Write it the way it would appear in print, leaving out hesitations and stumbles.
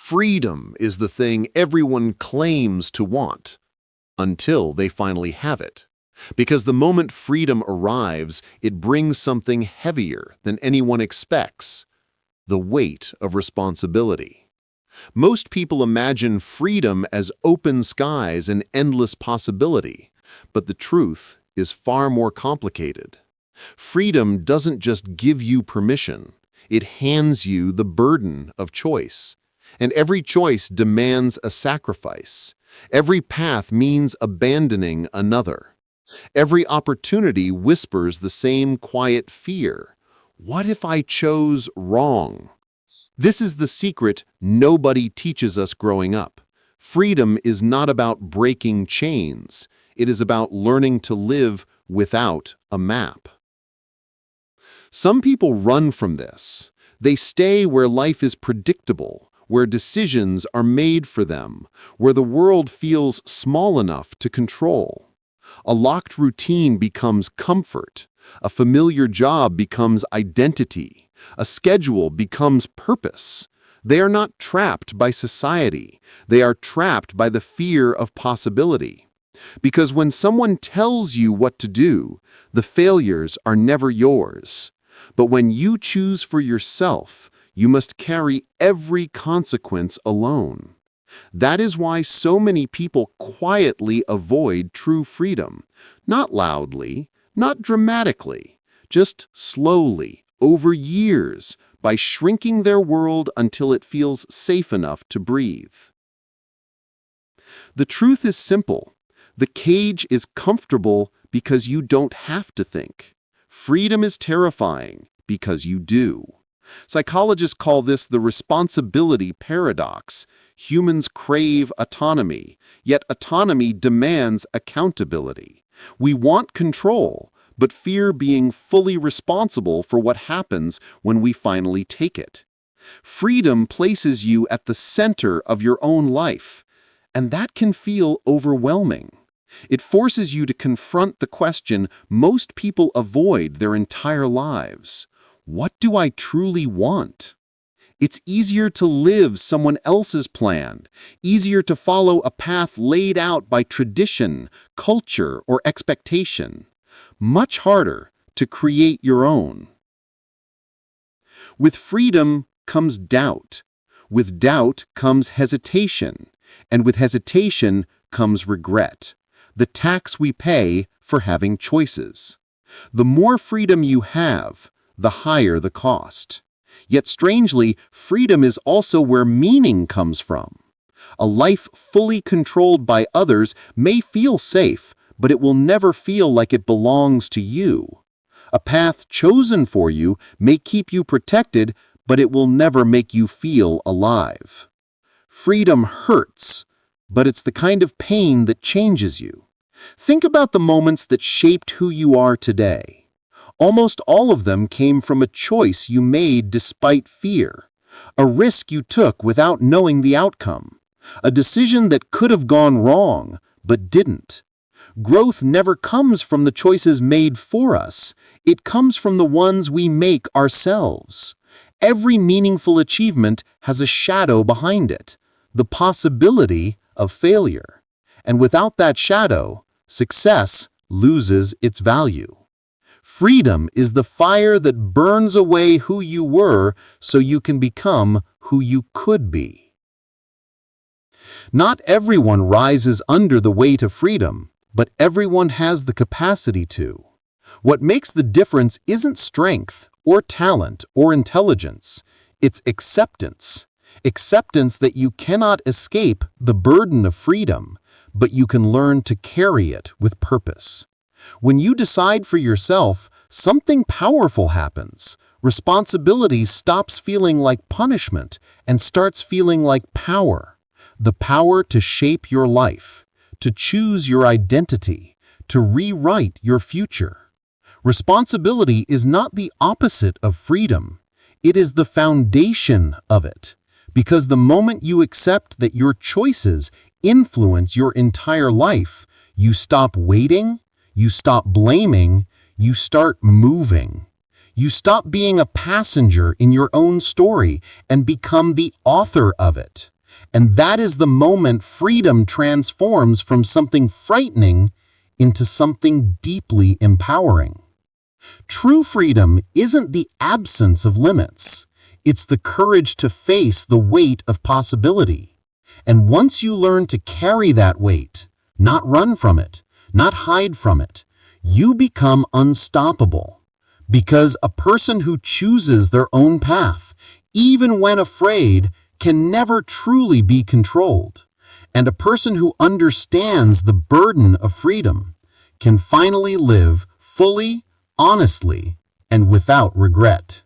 Freedom is the thing everyone claims to want, until they finally have it. Because the moment freedom arrives, it brings something heavier than anyone expects: the weight of responsibility. Most people imagine freedom as open skies and endless possibility, but the truth is far more complicated. Freedom doesn't just give you permission, it hands you the burden of choice. And every choice demands a sacrifice. Every path means abandoning another. Every opportunity whispers the same quiet fear: what if I chose wrong? This is the secret nobody teaches us growing up. Freedom is not about breaking chains. It is about learning to live without a map. Some people run from this. They stay where life is predictable, where decisions are made for them, where the world feels small enough to control. A locked routine becomes comfort. A familiar job becomes identity. A schedule becomes purpose. They are not trapped by society. They are trapped by the fear of possibility. Because when someone tells you what to do, the failures are never yours. But when you choose for yourself, you must carry every consequence alone. That is why so many people quietly avoid true freedom. Not loudly, not dramatically, just slowly, over years, by shrinking their world until it feels safe enough to breathe. The truth is simple. The cage is comfortable because you don't have to think. Freedom is terrifying because you do. Psychologists call this the responsibility paradox. Humans crave autonomy, yet autonomy demands accountability. We want control, but fear being fully responsible for what happens when we finally take it. Freedom places you at the center of your own life, and that can feel overwhelming. It forces you to confront the question most people avoid their entire lives: what do I truly want? It's easier to live someone else's plan, easier to follow a path laid out by tradition, culture, or expectation. Much harder to create your own. With freedom comes doubt. With doubt comes hesitation. And with hesitation comes regret, the tax we pay for having choices. The more freedom you have, the higher the cost. Yet strangely, freedom is also where meaning comes from. A life fully controlled by others may feel safe, but it will never feel like it belongs to you. A path chosen for you may keep you protected, but it will never make you feel alive. Freedom hurts, but it's the kind of pain that changes you. Think about the moments that shaped who you are today. Almost all of them came from a choice you made despite fear, a risk you took without knowing the outcome, a decision that could have gone wrong but didn't. Growth never comes from the choices made for us. It comes from the ones we make ourselves. Every meaningful achievement has a shadow behind it, the possibility of failure. And without that shadow, success loses its value. Freedom is the fire that burns away who you were so you can become who you could be. Not everyone rises under the weight of freedom, but everyone has the capacity to. What makes the difference isn't strength or talent or intelligence. It's acceptance. Acceptance that you cannot escape the burden of freedom, but you can learn to carry it with purpose. When you decide for yourself, something powerful happens. Responsibility stops feeling like punishment and starts feeling like power. The power to shape your life, to choose your identity, to rewrite your future. Responsibility is not the opposite of freedom. It is the foundation of it. Because the moment you accept that your choices influence your entire life, you stop waiting, you stop blaming, you start moving. You stop being a passenger in your own story and become the author of it. And that is the moment freedom transforms from something frightening into something deeply empowering. True freedom isn't the absence of limits. It's the courage to face the weight of possibility. And once you learn to carry that weight, not run from it, not hide from it, you become unstoppable. Because a person who chooses their own path, even when afraid, can never truly be controlled. And a person who understands the burden of freedom can finally live fully, honestly, and without regret.